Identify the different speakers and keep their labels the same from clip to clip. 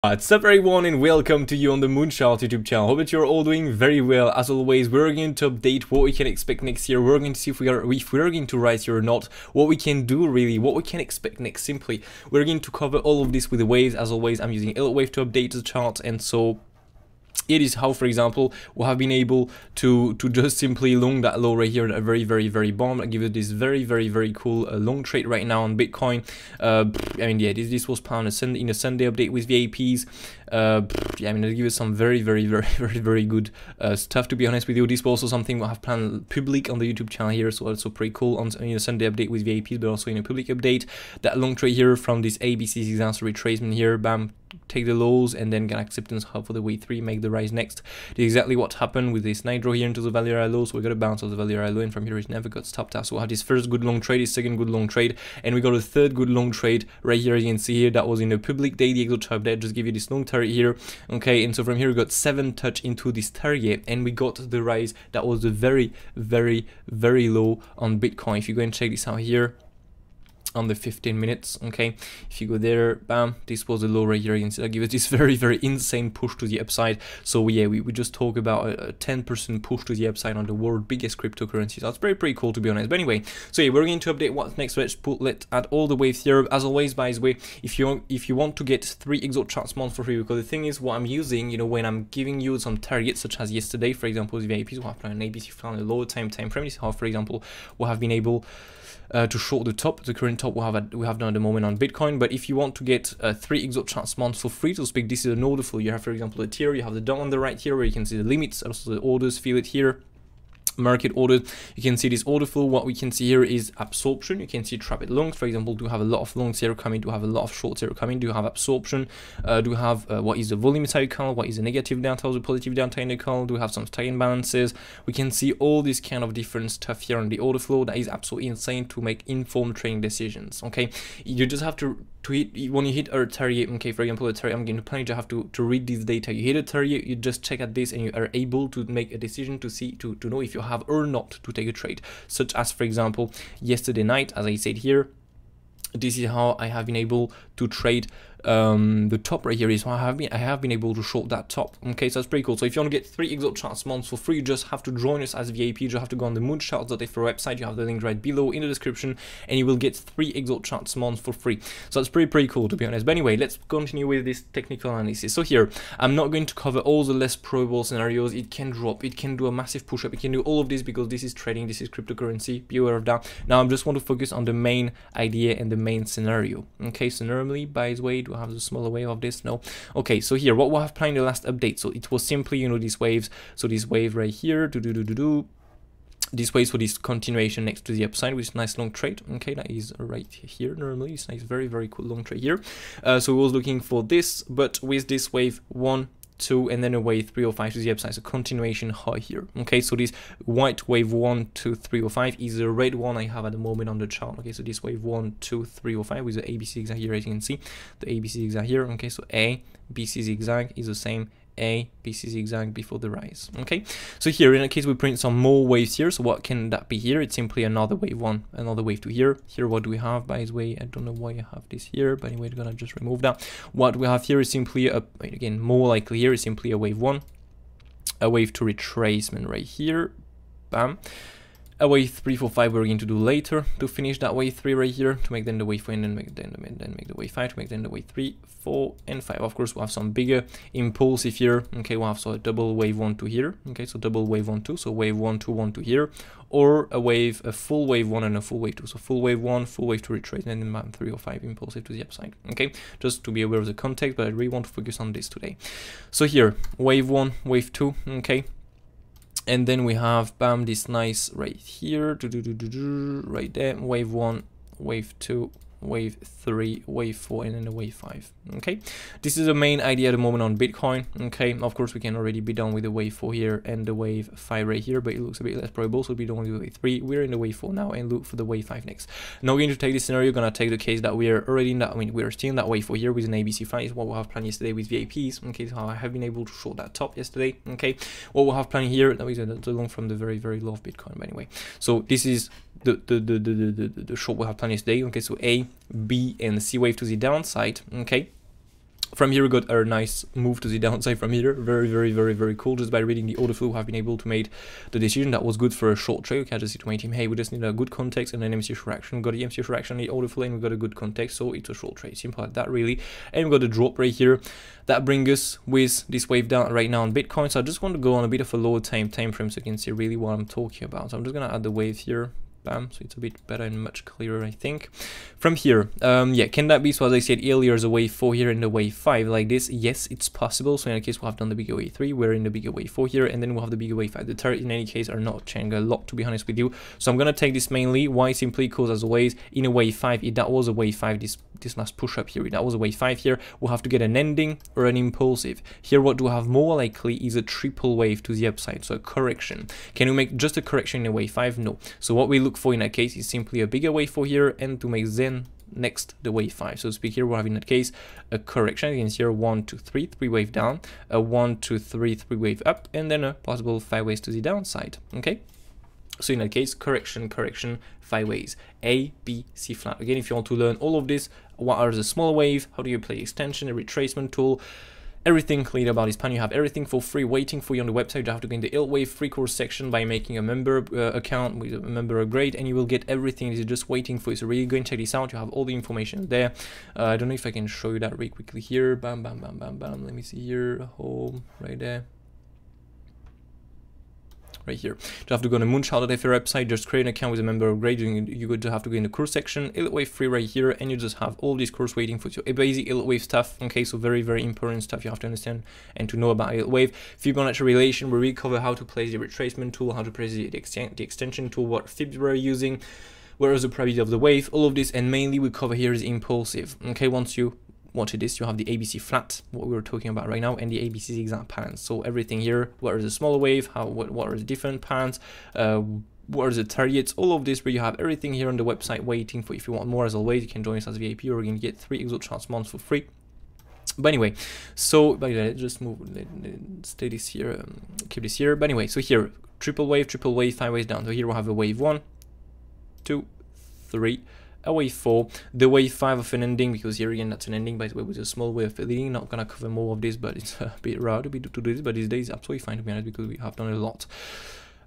Speaker 1: What's up everyone and welcome to you on the Moonchart YouTube channel. Hope that you're all doing very well. As always, we're going to update what we can expect next year. We're going to see if we are going to rise here or not, what we can do really, what we can expect next simply. We're going to cover all of this with the waves. As always, I'm using Elliott Waves to update the chart, and so it is how, for example, we have been able to just simply long that low right here at a very bomb. I give it this very cool long trade right now on Bitcoin. I mean, yeah, this was planned in a Sunday update with VAPs. Yeah, I mean, I'll give it some very good stuff, to be honest with you. This was also something we have planned public on the YouTube channel here, so also pretty cool on a Sunday update with VAPs, but also in a public update. That long trade here from this ABC disaster retracement here, bam, take the lows and then get acceptance hub for the wave 3, make the rise next. This is exactly what happened with this nitro here into the value area low, so we got a bounce of the value area low, and from here it never got stopped out. So we have this first good long trade, this second good long trade, and we got a third good long trade right here. As you can see here, that was in a public daily exo chart update. Just give you this long target here, okay, and so from here we got 7 touch into this target, and we got the rise that was the very low on Bitcoin. If you go and check this out here on the 15 minutes, okay, if you go there, bam, this was the low right here. You can see I give it this very insane push to the upside. So yeah, we just talk about a 10% push to the upside on the world biggest cryptocurrency. So that's pretty cool, to be honest. But anyway, so yeah, we're going to update what's next. Let's add all the waves here. As always, by the way, if you want to get 3 exo charts months for free, because the thing is, what I'm using, you know, when I'm giving you some targets, such as yesterday, for example, with VIPs, we have an ABC found a lower time frame. This is how, for example, we have been able to short the top, the current top we have done at the moment on Bitcoin. But if you want to get 3 exo charts months for free to speak, this is an order flow. You have, for example, a tier, you have the down on the right here where you can see the limits, also the orders, feel it here. Market order, you can see this order flow. What we can see here is absorption. You can see trap longs, for example. Do have a lot of longs here coming, do have a lot of shorts here coming, do have absorption, do have what is the volume cycle, what is the negative delta, the positive delta in the call, do have some stock imbalances. We can see all this kind of different stuff here on the order flow. That is absolutely insane to make informed trading decisions. Okay, you just have to hit, when you hit a target, okay, for example, a target, I'm going to plan, you have to read this data. You hit a target, you just check at this, and you are able to make a decision to see, to know if you have or not to take a trade. Such as, for example, yesterday night, as I said here, this is how I have been able to trade the top right here. Is how I have been able to short that top. Okay, so that's pretty cool. So if you want to get 3 exo charts months for free, you just have to join us as VIP. You just have to go on the mooncharts.info website. You have the link right below in the description, and you will get 3 exo charts months for free. So that's pretty cool, to be honest. But anyway, let's continue with this technical analysis. So here, I'm not going to cover all the less probable scenarios. It can drop, it can do a massive push up, it can do all of this, because this is trading, this is cryptocurrency. Be aware of that. Now I just want to focus on the main idea and the main scenario. Okay, so normally, by the way, do I have the smaller wave of this? No. Okay, so here, what we have planned in the last update, so it was simply, you know, these waves. So this wave right here, this way, so this continuation next to the upside with nice long trade. Okay, that is right here. Normally it's nice, very cool long trade here. So we was looking for this, but with this wave 1, 2, and then a wave 3 or 5 to the upside, so continuation high here. Okay, so this white wave 1, 2, 3 or 5 is the red one I have at the moment on the chart. Okay, so this wave 1, 2, 3 or 5 with the ABC zigzag here, as you can see, the ABC zigzag here. Okay, so A, BC zigzag is the same, A, BC zigzag before the rise. Okay, so here in a case we print some more waves here. So what can that be here? It's simply another wave 1, another wave 2 here. Here, what do we have? By the way, I don't know why I have this here, but anyway, we're gonna just remove that. What we have here is simply a, again, more likely here is simply a wave 1, a wave 2 retracement right here, bam. A wave 3, 4, 5 we're going to do later to finish that wave 3 right here, to make then the wave 4, and then make the wave 5, to make then the wave 3, 4, and 5. Of course, we'll have some bigger impulsive here. Okay, we'll have so a double wave 1, 2 here. Okay, so double wave 1, 2, so wave 1, 2, 1, 2 here, or a full wave 1 and a full wave 2. So full wave 1, full wave 2 retrace, and then 3 or 5 impulsive to the upside. Okay, just to be aware of the context, but I really want to focus on this today. So here, wave 1, wave 2. Okay. And then we have, bam, this nice right here, right there, wave 1, wave 2, wave 3, wave 4, and then the wave 5. Okay, this is the main idea at the moment on Bitcoin. Okay, of course we can already be done with the wave 4 here and the wave 5 right here, but it looks a bit less probable, so we don't want to do wave 3. We're in the wave 4 now and look for the wave 5 next. Now we're going to take this scenario, gonna take the case that we are already in that, I mean, we are still in that wave 4 here with an ABC 5, is what we have planned yesterday with VAPs. Okay, so I have been able to short that top yesterday. Okay, what we'll have planned here, that is the long from the very low of Bitcoin, but anyway. So this is the short we have planned yesterday. Okay, so A, B, and C wave to the downside. Okay, From here we got a nice move to the downside from here, very cool. Just by reading the order flow, we have been able to make the decision that was good for a short trade. Okay, I just see to my team, hey, we just need a good context and an MCF reaction. We got the MCF reaction, the order flow, and we got a good context, so it's a short trade, simple like that really. And we got the drop right here that brings us with this wave down right now on Bitcoin. So I just want to go on a bit of a lower time frame so you can see really what I'm talking about. So I'm just gonna add the wave here. Bam, so it's a bit better and much clearer, I think. From here, yeah, can that be, so as I said earlier, there's a wave 4 here and a wave 5 like this? Yes, it's possible. So in any case, we'll have done the bigger wave 3, we're in the bigger wave 4 here, and then we'll have the bigger wave 5. The target in any case are not changing a lot, to be honest with you. So I'm gonna take this mainly. Why? Simply because, as always, in a wave 5, if that was a wave 5, this last push up here, if that was a wave 5 here, we'll have to get an ending or an impulsive. Here, what do we have more likely is a triple wave to the upside, so a correction. Can we make just a correction in a wave 5? No. So what we look for in that case is simply a bigger wave 4 here, and to make then next the wave 5. So to speak, here we'll have in that case a correction. You can see here 1 2 3 3 wave down, a 1 2 3 3 wave up, and then a possible 5 waves to the downside. Okay, so in that case, correction, 5 ways, A, B, C flat. Again, if you want to learn all of this, what are the small wave, how do you play extension, a retracement tool, everything clean about this pan, you have everything for free waiting for you on the website. You have to go in the Elliott Waves free course section by making a member account with a member upgrade, and you will get everything. This is just waiting for you. So really go and check this out. You have all the information there. I don't know if I can show you that really quickly here. Bam, bam, bam, bam, bam. Let me see here. Home right there. Right here, you have to go on the MOONCHARTS website, just create an account with a member upgrade. You would have to go in the course section, Elliott Wave free right here, and you just have all this course waiting for you. Basic Elliott Wave stuff, okay, so very important stuff you have to understand and to know about Elliott Wave. Fibonacci relation, where we cover how to place the retracement tool, how to place the extension tool, what fibs we're using, where is the probability of the wave, all of this, and mainly we cover here is impulsive. Okay, once you wanted this, you have the ABC flat, what we were talking about right now, and the ABC zigzag patterns. So everything here, what are the smaller wave, what are the different patterns, what are the targets, all of this, where you have everything here on the website waiting for. If you want more, as always, you can join us as VIP, or you can get 3 ExoCharts months for free. But anyway, so by the way, just move, stay this here, keep this here. But anyway, so here, triple wave, 5 waves down. So here we'll have a wave 1 2 3, a wave 4, the wave 5 of an ending, because here again that's an ending, by the way, with a small wave of leading. Not gonna cover more of this, but it's a bit rare to do this, but these days absolutely fine, to be honest, because we have done a lot.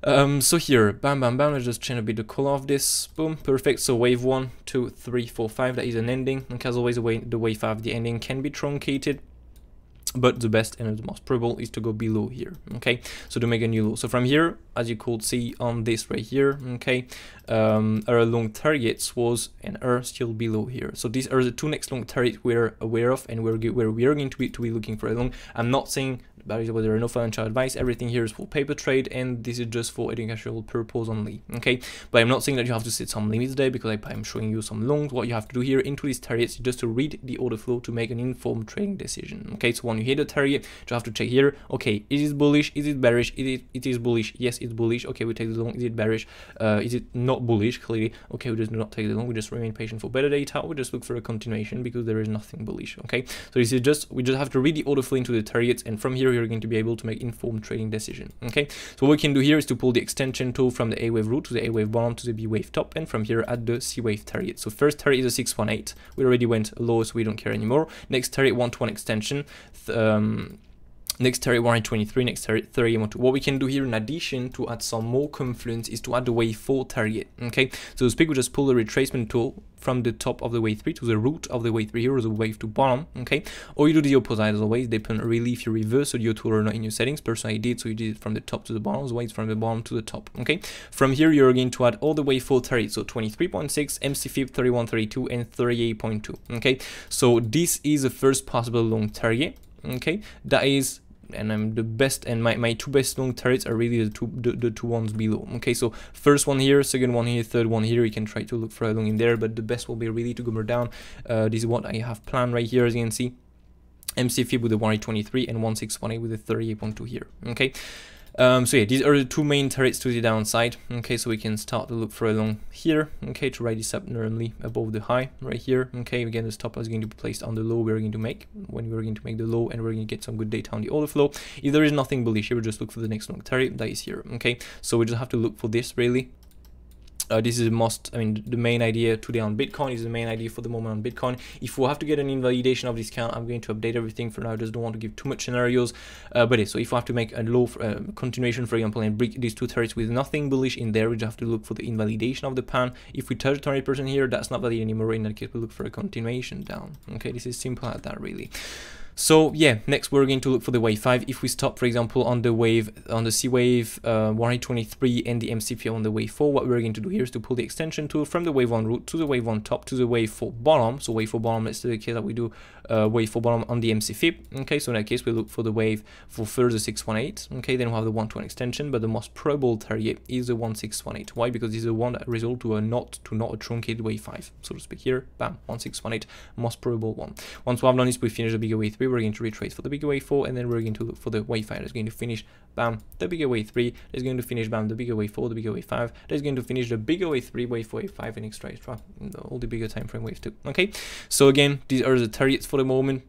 Speaker 1: So here, bam, let's just change a bit the color of this. Boom, perfect. So wave 1 2 3 4 5, that is an ending, and as always, the wave 5, the ending can be truncated, but the best and the most probable is to go below here. Okay, so to make a new low. So from here, as you could see on this right here, okay, our long targets was and are still below here. So these are the 2 next long targets we're aware of, and where we are going to be looking for a long. I'm not saying that there are no financial advice. Everything here is for paper trade, and this is just for educational purpose only. Okay, but I'm not saying that you have to set some limits there, because I'm showing you some longs. What you have to do here into these targets is just to read the order flow to make an informed trading decision. Okay, so when you hit the target, you have to check here. Okay, is it bullish? Is it bearish? It is bullish. Yes, it's bullish. Okay, we take the long. Is it bearish? Is it not bullish? Clearly. Okay, we just do not take the long. We just remain patient for better data. We just look for a continuation, because there is nothing bullish. Okay, so this is just, we just have to read the order flow into the targets, and from here you're going to be able to make informed trading decision. Okay, so what we can do here is to pull the extension tool from the A wave root to the A wave bottom to the B wave top, and from here at the C wave target. So first target is a 618. We already went low, so we don't care anymore. Next target 1-to-1 extension. Next target 123, next target 30. What we can do here in addition to add some more confluence is to add the wave 4 target. Okay, so to speak, we just pull the retracement tool from the top of the wave 3 to the root of the wave 3 here, or the wave to bottom. Okay, or you do the opposite as always, depend really if you reverse your tool or not in your settings. Personally I did, so you did it from the top to the bottom, otherwise from the bottom to the top. Okay, from here you're going to add all the wave 4 targets, so 23.6, MC fib 31.32 and 38.2. Okay, so this is the first possible long target. Okay, that is, and I'm the best, and my 2 best long targets are really the two ones below. Okay, so first one here, second one here, third one here. You can try to look for a long in there, but the best will be really to go more down. This is what I have planned right here, as you can see. MC fib with the 123 and 1618 with the 38.2 here. Okay, so yeah, these are the 2 main targets to the downside. Okay, so we can start to look for a long here. Okay, to write this up normally above the high right here. Okay, again, the stop is going to be placed on the low we're going to make when we're going to make the low, and we're going to get some good data on the order flow. If there is nothing bullish here, we just look for the next long target that is here. Okay, so we just have to look for this really. This is the main idea today on Bitcoin. Is the main idea for the moment on Bitcoin. If we have to get an invalidation of this count, I'm going to update everything for now. I just don't want to give too much scenarios. But yeah, so if we have to make a low continuation, for example, and break these two targets with nothing bullish in there, we just have to look for the invalidation of the pan. If we touch 20% here, that's not valid anymore. In that case, we look for a continuation down. Okay, this is simple as that, really. So yeah, next we're going to look for the wave 5. If we stop, for example, on the wave, on the C wave 123 and the MCP on the wave 4, what we're going to do here is to pull the extension tool from the wave 1 root to the wave 1 top to the wave 4 bottom. So wave 4 bottom, let's do the case that we do wave 4 bottom on the MCP. Okay, so in that case we look for the wave for further 618. Okay, then we have the 121 extension, but the most probable target is the 1618. Why? Because this is the one that result to not a truncated wave 5, so to speak. Here, bam, 1618, most probable one. Once we have done this, we finish the bigger wave 3. We're going to retrace for the bigger wave 4, and then we're going to look for the wave 5 that's going to finish, bam, the bigger wave 3, that's going to finish, bam, the bigger wave 4, the bigger wave 5, that's going to finish the bigger wave 3, wave 4, wave 5, and extra, all the bigger time frame wave 2. Okay, so again, these are the targets for the moment,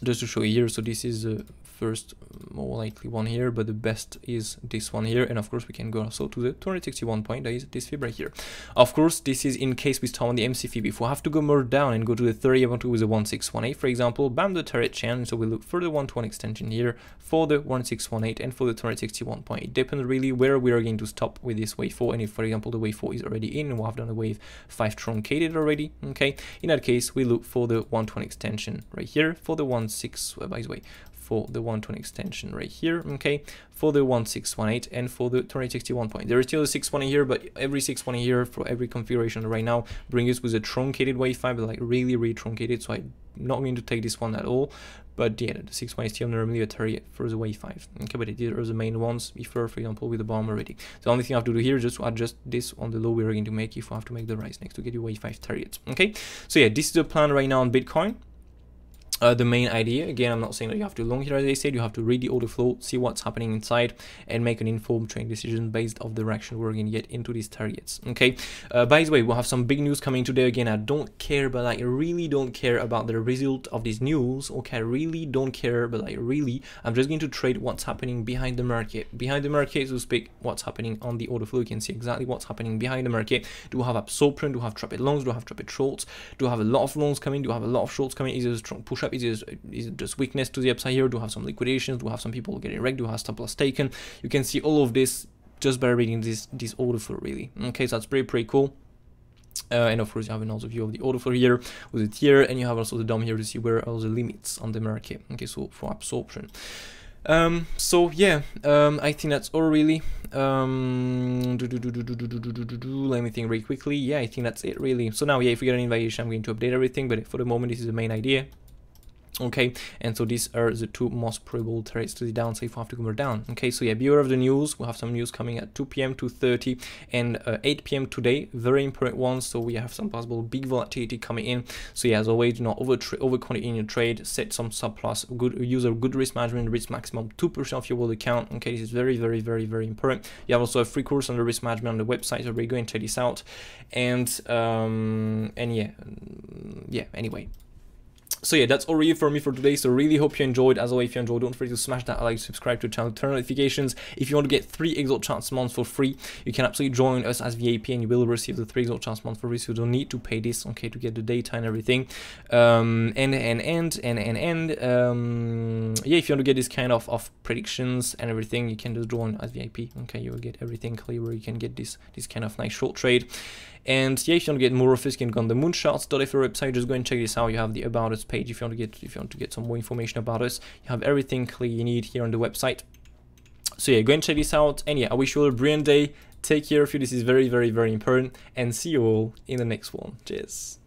Speaker 1: just to show you here. So this is the first more likely one here, but the best is this one here, and of course we can go also to the 261 point, that is this fib right here. Of course, this is in case we stop on the MC fib. If we have to go more down and go to the 30, I want to with a 1618, for example, bam, the target chain. So we look for the 121 extension here for the 1618 and for the 261 point. It depends really where we are going to stop with this wave 4, and if, for example, the wave 4 is already in and we have done a wave 5 truncated already, okay, in that case we look for the 120 extension right here for the 16, by the way, for the 120 extension right here, okay, for the 1618 and for the 261 point. There is still a 618 here, but every 618 here for every configuration right now brings us with a truncated wave 5, but like really truncated, so I'm not going to take this one at all. But yeah, the 618 is still normally a target for the wave 5. Okay, but these are the main ones before, for example, with the bomb already. The only thing I have to do here is just to adjust this on the low we're going to make if we have to make the rise next to get your wave 5 targets. Okay, so yeah, this is the plan right now on Bitcoin. The main idea, again, I'm not saying that you have to long here, as I said, you have to read the order flow, see what's happening inside, and make an informed trading decision based off the direction we're going to get into these targets. Okay, by the way, we'll have some big news coming today. Again, I don't care, but I really don't care about the result of this news. Okay, I really don't care, but I'm just going to trade what's happening behind the market. Behind the market, so to speak, what's happening on the order flow. You can see exactly what's happening behind the market. Do we have absorption? Do we have trapped longs? Do we have trapped shorts? Do we have a lot of longs coming? Do we have a lot of shorts coming? Is it a strong push up? Is it just weakness to the upside here? Do we have some liquidations? Do we have some people getting wrecked? Do we have stop loss taken? You can see all of this just by reading this order flow, really. Okay, so that's pretty cool. And of course you have another view of the order flow here with the tier, and you have also the DOM here to see where are the limits on the market. Okay, so for absorption. So yeah, I think that's all really. Let me think very quickly. Yeah, I think that's it really. So now, yeah, if we get an invitation, I'm going to update everything, but for the moment this is the main idea. Okay, and so these are the two most probable trades to the downside if we have to go more down. Okay, so yeah, beware of the news. We'll have some news coming at 2 p.m, 2:30, and 8 p.m. today. Very important ones. So we have some possible big volatility coming in. So yeah, as always, do not over quantity in your trade. Set some stop loss. Use a good risk management. Risk maximum 2% of your world account. Okay, this is very important. You have also a free course on the risk management on the website. So go and check this out. And yeah. Anyway. So yeah, that's all really for me for today. So really hope you enjoyed. As always, if you enjoyed, don't forget to smash that like, subscribe to the channel, turn on notifications. If you want to get 3 exalt chance months for free, you can absolutely join us as VIP and you will receive the 3 exalt chance months for free. So you don't need to pay this, okay, to get the data and everything. Yeah, if you want to get this kind of predictions and everything, you can just join as VIP. Okay, you will get everything clear where you can get this kind of nice short trade. And yeah, if you want to get more of this, you can go on the MOONCHARTS.fr website. Just go and check this out. You have the About Us page if you want to get some more information about us. You have everything clear you need here on the website. So yeah, go and check this out. And yeah, I wish you all a brilliant day. Take care of you. This is very important. And see you all in the next one. Cheers.